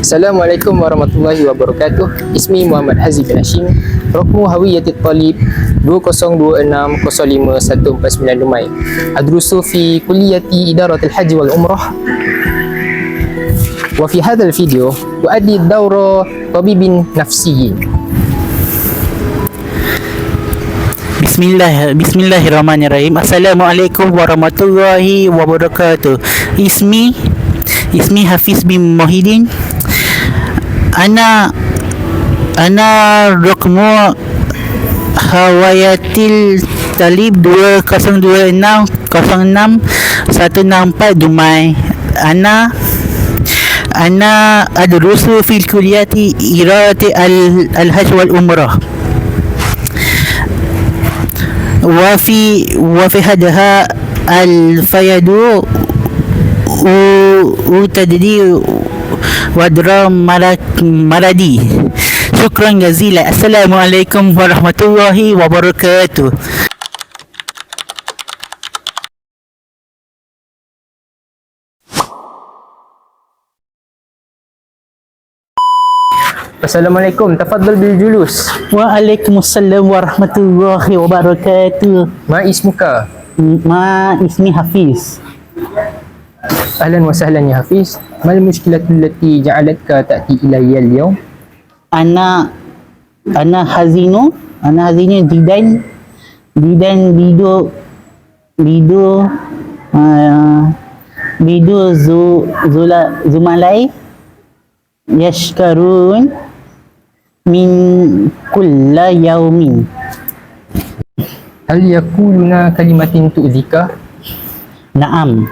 Assalamualaikum warahmatullahi wabarakatuh. Ismi Muhammad Hazi bin Hashim. Rokmu Hawiyatit Talib 2026-05-149 Dumai. Adrusu fi kulliyati idaratil haji wal umrah. Wa fi hadzal video uaddi daura tabibin nafsiyyin. Bismillahirrahmanirrahim. Assalamualaikum warahmatullahi wabarakatuh. Ismi Hafiz bin Muhyiddin. Ana rokmu Hawiyatil Talib 2026-06-164 Dumai. Ana adrusu fil kulliyati irati al-hajj wal umrah. وفي هذا الفيد وتدري ودرا مرضي. شكرا جزيلا. السلام عليكم ورحمة الله وبركاته. Assalamualaikum, tafaddal bil julus. Waalaikumsalam warahmatullahi wabarakatuh. Ma ismuka? Ma ismi Hafiz. Ahlan wa sahlan ya Hafiz. Mal mushkilatu allati ja'alatka ta'ti ilayya al-yawm? Ana hazinu didan bidu zumalai yashkarun min kulla yaumin. Hal yakuluna kalimatin tu'dhika? Naam.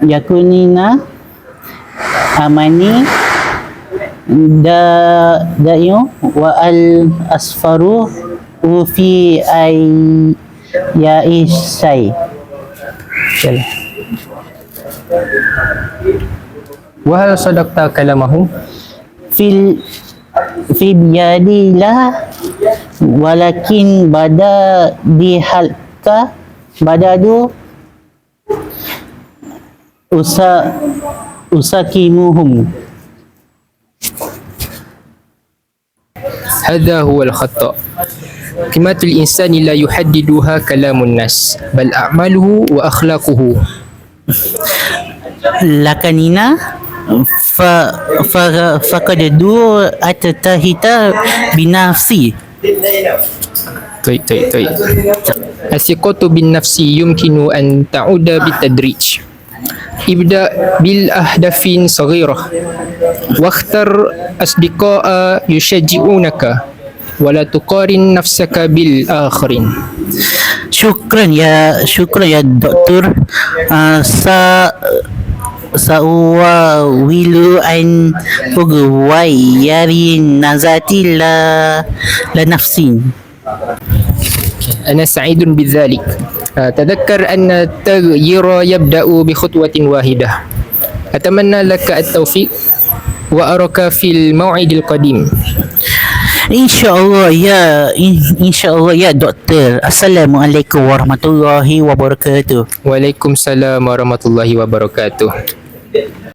Yakunina amani da'iu wa al asfaru fi ay ya isai. Wa hal sadaqta kalamahum? fi biyadi la walakin bada dihalka badadu usakimuhum. Hadha huwa al-khata'. Qimatul insani la yuhaddiduha kalamun nas bal a'maluhu wa akhlaquhu. Lakanina faqadadu atatahita binafsi. طيب. الثقة بالنفس يمكن أن تعود بالتدريج. ابدأ بالأهداف صغيرة واختر أصدقاء يشجعونك ولا تقارن نفسك بالآخرين. Syukran ya doktor. Sa'uwilu an ugwai yari nazati la nafsin. أنا سعيد بذلك. تذكر أن التغيير يبدأ بخطوة واحدة. أتمنى لك التوفيق وأراك في الموعد القديم. InsyaAllah ya doktor. Assalamualaikum warahmatullahi wabarakatuh. Waalaikumsalam warahmatullahi wabarakatuh.